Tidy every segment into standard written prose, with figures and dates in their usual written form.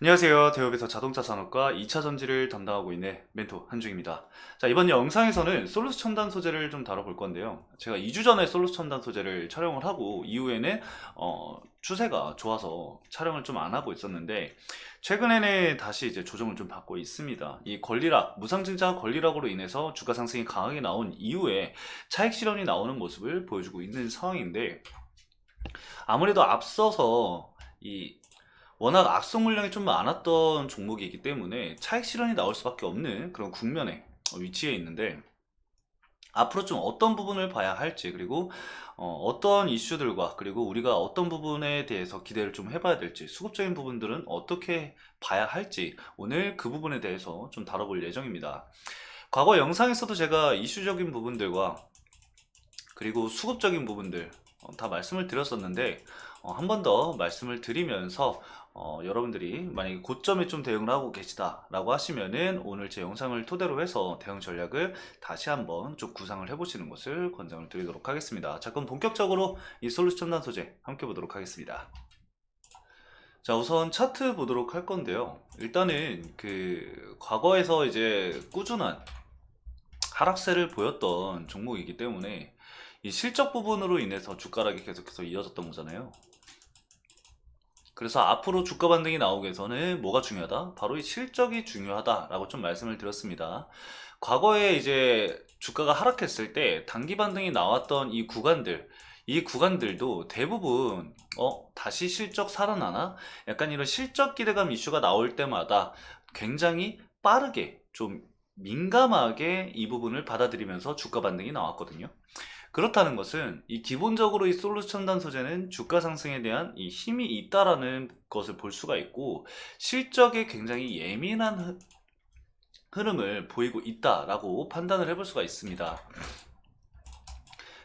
안녕하세요. 대업에서 자동차 산업과 2차 전지를 담당하고 있는 멘토 한중입니다. 자, 이번 영상에서는 솔루스 첨단 소재를 좀 다뤄볼 건데요. 제가 2주 전에 솔루스 첨단 소재를 촬영을 하고 이후에는 추세가 좋아서 촬영을 좀 안 하고 있었는데 최근에는 다시 이제 조정을 좀 받고 있습니다. 이 권리락, 무상증자 권리락으로 인해서 주가 상승이 강하게 나온 이후에 차익 실현이 나오는 모습을 보여주고 있는 상황인데 아무래도 앞서서 이 워낙 악성 물량이 좀 많았던 종목이기 때문에 차익 실현이 나올 수밖에 없는 그런 국면에 위치해 있는데 앞으로 좀 어떤 부분을 봐야 할지 그리고 떤 이슈들과 그리고 우리가 어떤 부분에 대해서 기대를 좀 해봐야 될지 수급적인 부분들은 어떻게 봐야 할지 오늘 그 부분에 대해서 좀 다뤄볼 예정입니다. 과거 영상에서도 제가 이슈적인 부분들과 그리고 수급적인 부분들 다 말씀을 드렸었는데 한 번 더 말씀을 드리면서 여러분들이 만약에 고점에 좀 대응을 하고 계시다 라고 하시면은 오늘 제 영상을 토대로 해서 대응 전략을 다시 한번 좀 구상을 해보시는 것을 권장을 드리도록 하겠습니다. 자, 그럼 본격적으로 이 솔루션 첨단 소재 함께 보도록 하겠습니다. 자, 우선 차트 보도록 할 건데요. 일단은 그 과거에서 이제 꾸준한 하락세를 보였던 종목이기 때문에 이 실적 부분으로 인해서 주가락이 계속해서 이어졌던 거잖아요. 그래서 앞으로 주가 반등이 나오기 위해서는 뭐가 중요하다? 바로 이 실적이 중요하다라고 좀 말씀을 드렸습니다. 과거에 이제 주가가 하락했을 때 단기 반등이 나왔던 이 구간들도 대부분 다시 실적 살아나나? 약간 이런 실적 기대감 이슈가 나올 때마다 굉장히 빠르게 좀 민감하게 이 부분을 받아들이면서 주가 반등이 나왔거든요. 그렇다는 것은 이 기본적으로 이 솔루션 첨단 소재는 주가 상승에 대한 이 힘이 있다라는 것을 볼 수가 있고 실적에 굉장히 예민한 흐름을 보이고 있다라고 판단을 해볼 수가 있습니다.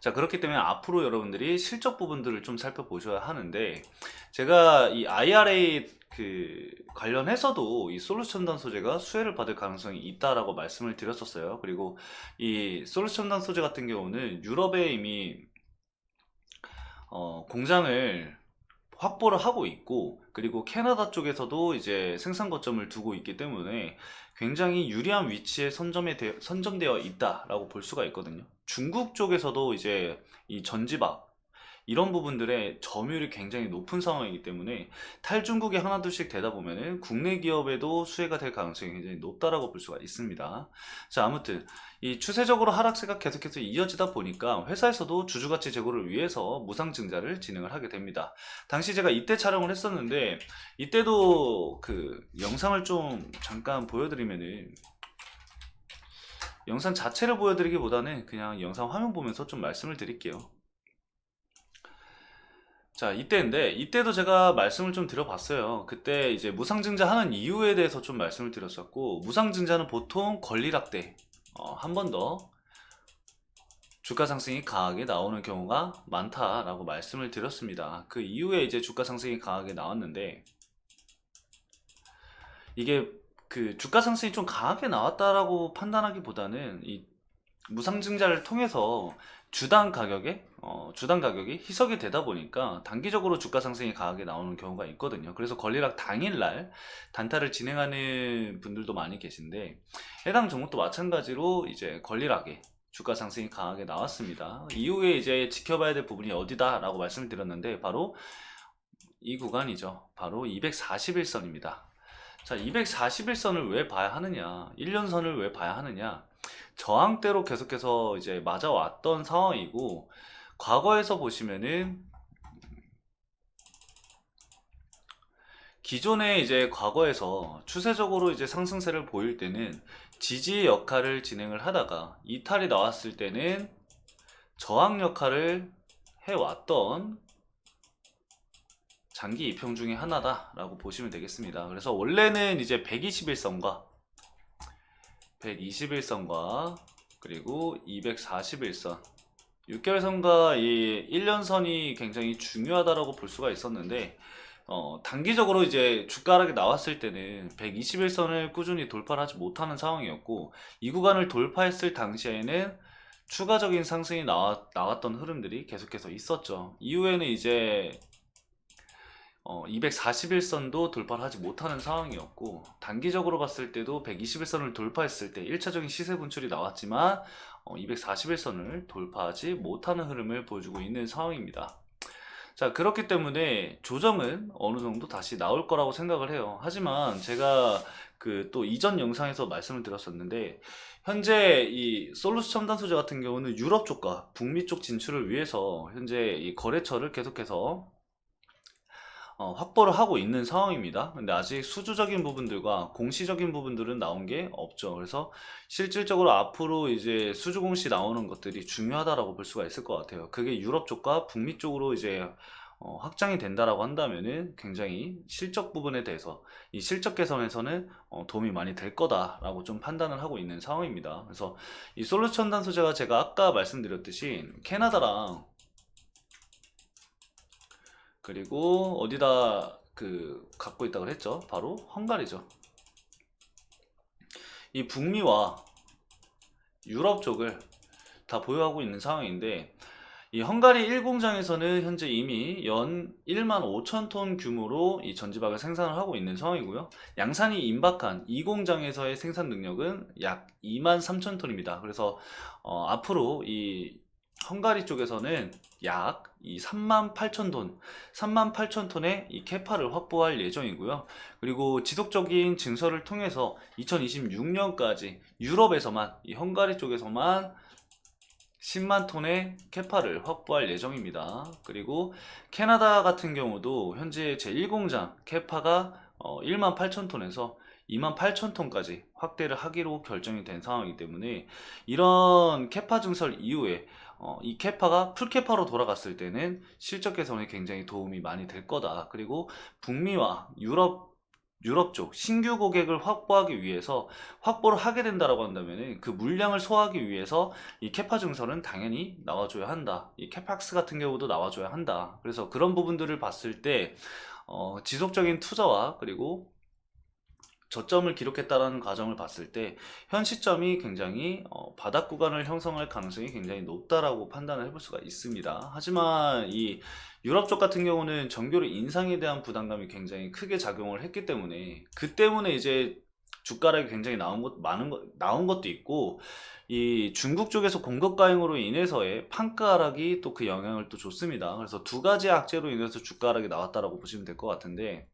자, 그렇기 때문에 앞으로 여러분들이 실적 부분들을 좀 살펴보셔야 하는데 제가 이 IRA 관련해서도 이 솔루션 첨단 소재가 수혜를 받을 가능성이 있다라고 말씀을 드렸었어요. 그리고 이 솔루션 첨단 소재 같은 경우는 유럽에 이미 공장을 확보를 하고 있고 그리고 캐나다 쪽에서도 이제 생산 거점을 두고 있기 때문에 굉장히 유리한 위치에 선점되어 있다라고 볼 수가 있거든요. 중국 쪽에서도 이제 이 전지박 이런 부분들의 점유율이 굉장히 높은 상황이기 때문에 탈중국이 하나둘씩 되다 보면은 국내 기업에도 수혜가 될 가능성이 굉장히 높다라고 볼 수가 있습니다. 자, 아무튼 이 추세적으로 하락세가 계속해서 이어지다 보니까 회사에서도 주주가치 제고를 위해서 무상증자를 진행을 하게 됩니다. 당시 제가 이때 촬영을 했었는데 이때도 그 영상을 좀 잠깐 보여드리면은 영상 자체를 보여드리기보다는 그냥 영상 화면 보면서 좀 말씀을 드릴게요. 자, 이때인데, 이때도 제가 말씀을 좀 드려봤어요. 그때 이제 무상증자 하는 이유에 대해서 좀 말씀을 드렸었고, 무상증자는 보통 권리락 때, 한 번 더 주가 상승이 강하게 나오는 경우가 많다라고 말씀을 드렸습니다. 그 이후에 이제 주가 상승이 강하게 나왔는데, 이게 그 주가 상승이 좀 강하게 나왔다라고 판단하기보다는 이 무상증자를 통해서 주당 가격이 희석이 되다 보니까 단기적으로 주가 상승이 강하게 나오는 경우가 있거든요. 그래서 권리락 당일날 단타를 진행하는 분들도 많이 계신데 해당 종목도 마찬가지로 이제 권리락에 주가 상승이 강하게 나왔습니다. 이후에 이제 지켜봐야 될 부분이 어디다라고 말씀을 드렸는데 바로 이 구간이죠. 바로 241선입니다. 자, 241선을 왜 봐야 하느냐? 1년선을 왜 봐야 하느냐? 저항대로 계속해서 이제 맞아왔던 상황이고, 과거에서 보시면은, 기존에 이제 과거에서 추세적으로 이제 상승세를 보일 때는 지지의 역할을 진행을 하다가 이탈이 나왔을 때는 저항 역할을 해왔던 장기 이평 중에 하나다라고 보시면 되겠습니다. 그래서 원래는 이제 121선과 121선과 그리고 241선 6개월선과 이 1년선이 굉장히 중요하다라고 볼 수가 있었는데 단기적으로 이제 주가락이 나왔을 때는 121선을 꾸준히 돌파를 하지 못하는 상황이었고 이 구간을 돌파했을 당시에는 추가적인 상승이 나왔던 흐름들이 계속해서 있었죠. 이후에는 이제 241선도 돌파를 하지 못하는 상황이었고, 단기적으로 봤을 때도 121선을 돌파했을 때 1차적인 시세 분출이 나왔지만 241선을 돌파하지 못하는 흐름을 보여주고 있는 상황입니다. 자, 그렇기 때문에 조정은 어느 정도 다시 나올 거라고 생각을 해요. 하지만 제가 그 또 이전 영상에서 말씀을 드렸었는데, 현재 이 솔루스 첨단 소재 같은 경우는 유럽 쪽과 북미 쪽 진출을 위해서 현재 이 거래처를 계속해서 확보를 하고 있는 상황입니다. 근데 아직 수주적인 부분들과 공시적인 부분들은 나온 게 없죠. 그래서 실질적으로 앞으로 이제 수주 공시 나오는 것들이 중요하다라고 볼 수가 있을 것 같아요. 그게 유럽 쪽과 북미 쪽으로 이제 확장이 된다라고 한다면은 굉장히 실적 부분에 대해서 이 실적 개선에서는 도움이 많이 될 거다라고 좀 판단을 하고 있는 상황입니다. 그래서 이 솔루션 첨단 소재가 제가 아까 말씀드렸듯이 캐나다랑 그리고 어디다 그 갖고 있다고 그랬죠? 바로 헝가리죠. 이 북미와 유럽 쪽을 다 보유하고 있는 상황인데, 이 헝가리 1공장에서는 현재 이미 연 1만 5천 톤 규모로 이 전지박을 생산을 하고 있는 상황이고요. 양산이 임박한 2공장에서의 생산 능력은 약 2만 3천 톤입니다. 그래서 앞으로 이 헝가리 쪽에서는 약 이 3만 8천 톤, 3만 8천 톤의 이 캐파를 확보할 예정이고요. 그리고 지속적인 증설을 통해서 2026년까지 유럽에서만, 이 헝가리 쪽에서만 10만 톤의 캐파를 확보할 예정입니다. 그리고 캐나다 같은 경우도 현재 제1공장 캐파가 1만 8천 톤에서 2만 8천 톤까지 확대를 하기로 결정이 된 상황이기 때문에, 이런 캐파 증설 이후에 이 캐파가 풀캐파로 돌아갔을 때는 실적 개선에 굉장히 도움이 많이 될 거다. 그리고 북미와 유럽 쪽 신규 고객을 확보하기 위해서 확보를 하게 된다라고 한다면, 그 물량을 소화하기 위해서 이 캐파 증설은 당연히 나와줘야 한다. 이 캐팍스 같은 경우도 나와줘야 한다. 그래서 그런 부분들을 봤을 때 지속적인 투자와 그리고 저점을 기록했다라는 과정을 봤을 때 현 시점이 굉장히 바닥 구간을 형성할 가능성이 굉장히 높다라고 판단을 해볼 수가 있습니다. 하지만 이 유럽 쪽 같은 경우는 정교류 인상에 대한 부담감이 굉장히 크게 작용을 했기 때문에, 그 때문에 이제 주가락이 굉장히 나온 것도 있고, 이 중국 쪽에서 공급 과잉으로 인해서의 판가 하락이 또 그 영향을 또 줬습니다. 그래서 두 가지 악재로 인해서 주가 하락이 나왔다라고 보시면 될 것 같은데,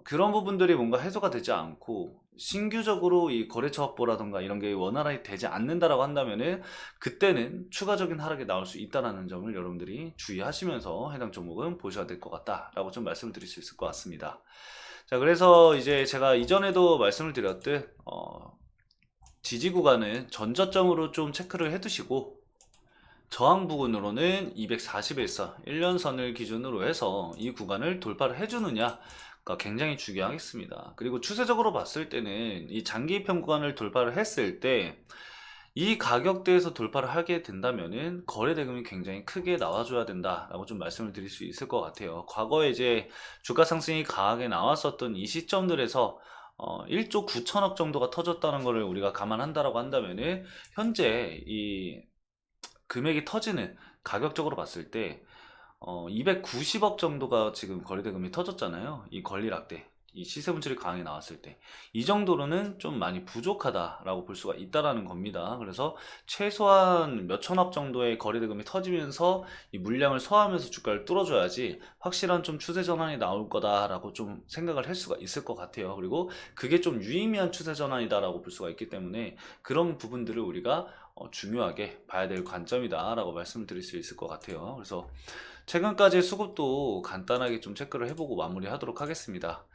그런 부분들이 뭔가 해소가 되지 않고 신규적으로 이 거래처 확보라던가 이런 게 원활하게 되지 않는다라고 한다면은, 그때는 추가적인 하락이 나올 수 있다는 점을 여러분들이 주의하시면서 해당 종목은 보셔야 될 것 같다라고 좀 말씀을 드릴 수 있을 것 같습니다. 자, 그래서 이제 제가 이전에도 말씀을 드렸듯 지지 구간은 전저점으로 좀 체크를 해 두시고, 저항 부근으로는 241선, 1년선을 기준으로 해서 이 구간을 돌파를 해주느냐가 굉장히 중요하겠습니다. 그리고 추세적으로 봤을 때는 이 장기 입형 구간을 돌파를 했을 때 이 가격대에서 돌파를 하게 된다면은 거래 대금이 굉장히 크게 나와줘야 된다라고 좀 말씀을 드릴 수 있을 것 같아요. 과거에 이제 주가 상승이 강하게 나왔었던 이 시점들에서 1조 9천억 정도가 터졌다는 것을 우리가 감안한다라고 한다면은, 현재 이 금액이 터지는 가격적으로 봤을 때 290억 정도가 지금 거래대금이 터졌잖아요. 이 권리락대, 이 시세 분출이 강하게 나왔을 때 이 정도로는 좀 많이 부족하다라고 볼 수가 있다라는 겁니다. 그래서 최소한 몇 천억 정도의 거래대금이 터지면서 이 물량을 소화하면서 주가를 뚫어줘야지 확실한 좀 추세 전환이 나올 거다라고 좀 생각을 할 수가 있을 것 같아요. 그리고 그게 좀 유의미한 추세 전환이다라고 볼 수가 있기 때문에, 그런 부분들을 우리가 중요하게 봐야 될 관점이다 라고 말씀을 드릴 수 있을 것 같아요. 그래서 최근까지의 수급도 간단하게 좀 체크를 해보고 마무리 하도록 하겠습니다.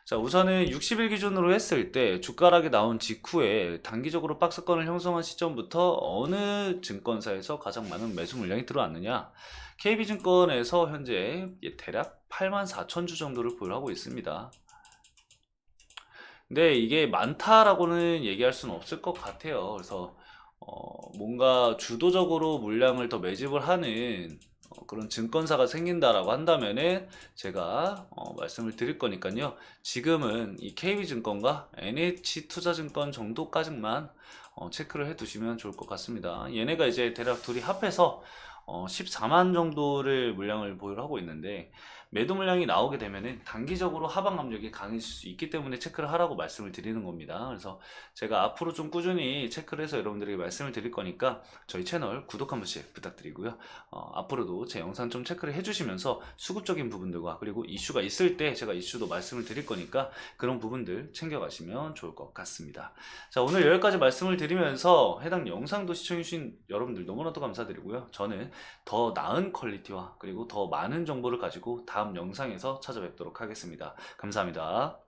자, 우선은 60일 기준으로 했을 때 주가락이 나온 직후에 단기적으로 박스권을 형성한 시점부터 어느 증권사에서 가장 많은 매수 물량이 들어왔느냐, KB증권에서 현재 대략 84,000주 정도를 보유하고 있습니다. 근데 이게 많다라고는 얘기할 수는 없을 것 같아요. 그래서 뭔가 주도적으로 물량을 더 매집을 하는 그런 증권사가 생긴다라고 한다면은 제가 말씀을 드릴 거니까요. 지금은 이 KB증권과 NH투자증권 정도까지만 체크를 해 두시면 좋을 것 같습니다. 얘네가 이제 대략 둘이 합해서 14만 정도를 물량을 보유를 하고 있는데, 매도 물량이 나오게 되면은 단기적으로 하방 압력이 강해질 수 있기 때문에 체크를 하라고 말씀을 드리는 겁니다. 그래서 제가 앞으로 좀 꾸준히 체크를 해서 여러분들에게 말씀을 드릴 거니까 저희 채널 구독 한 번씩 부탁드리고요. 앞으로도 제 영상 좀 체크를 해주시면서 수급적인 부분들과 그리고 이슈가 있을 때 제가 이슈도 말씀을 드릴 거니까 그런 부분들 챙겨가시면 좋을 것 같습니다. 자, 오늘 여기까지 말씀을 드리면서 해당 영상도 시청해주신 여러분들 너무나도 감사드리고요. 저는 더 나은 퀄리티와 그리고 더 많은 정보를 가지고 다음 영상에서 찾아뵙도록 하겠습니다. 감사합니다.